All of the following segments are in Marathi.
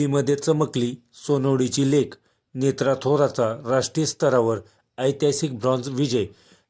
दिल्लीमध्ये चमकली सोनवडीची लेक, नेत्रा थोराचा राष्ट्रीय स्तरावर ऐतिहासिक ब्रॉन्झ विजय.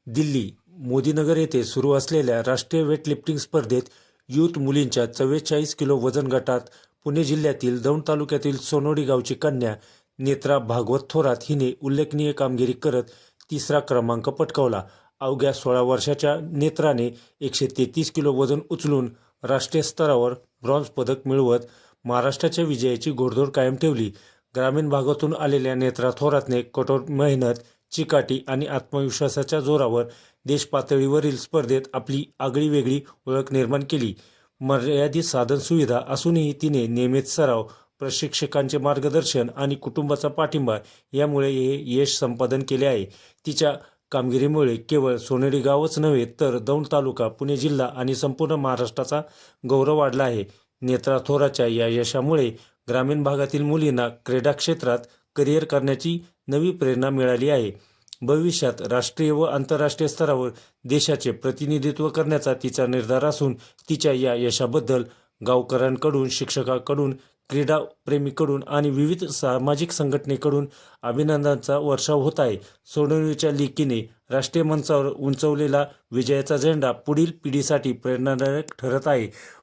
दिल्ली, मोदीनगर येथे सुरू असलेल्या राष्ट्रीय वेटलिफ्टिंग स्पर्धेत यूथ मुलींच्या 44 किलो वजन गटात पुणे जिल्ह्यातील दौंड तालुक्यातील सोनवडी गावची कन्या नेत्रा भागवत थोरात हिने उल्लेखनीय कामगिरी करत तिसरा क्रमांक पटकावला. अवघ्या 16 वर्षाच्या नेत्राने 133 किलो वजन उचलून राष्ट्रीय स्तरावर ब्रॉन्झ पदक मिळवत महाराष्ट्राच्या विजयाची घोडदौड कायम ठेवली. ग्रामीण भागातून आलेल्या नेत्रा थोरातने कठोर मेहनत, चिकाटी आणि आत्मविश्वासाच्या जोरावर देशपातळीवरील स्पर्धेत आपली आगळीवेगळी ओळख निर्माण केली. मर्यादित साधनसुविधा असूनही तिने नियमित सराव, प्रशिक्षकांचे मार्गदर्शन आणि कुटुंबाचा पाठिंबा यामुळे हे यश संपादन केले आहे. तिच्या कामगिरीमुळे केवळ सोनवडी गावच नव्हे तर दौंड तालुका, पुणे जिल्हा आणि संपूर्ण महाराष्ट्राचा गौरव वाढला आहे. नेत्रा थोरातच्या या यशामुळे ग्रामीण भागातील मुलींना क्रीडा क्षेत्रात करिअर करण्याची नवी प्रेरणा मिळाली आहे. भविष्यात राष्ट्रीय व आंतरराष्ट्रीय स्तरावर देशाचे प्रतिनिधित्व करण्याचा तिचा निर्धार असून तिच्या या यशाबद्दल गावकऱ्यांकडून, शिक्षकांकडून, क्रीडाप्रेमींकडून आणि विविध सामाजिक संघटनेकडून अभिनंदनाचा वर्षाव होत आहे. सोनवडीच्या लेकीने राष्ट्रीय मंचावर उंचावलेला विजयाचा झेंडा पुढील पिढीसाठी प्रेरणादायक ठरत आहे.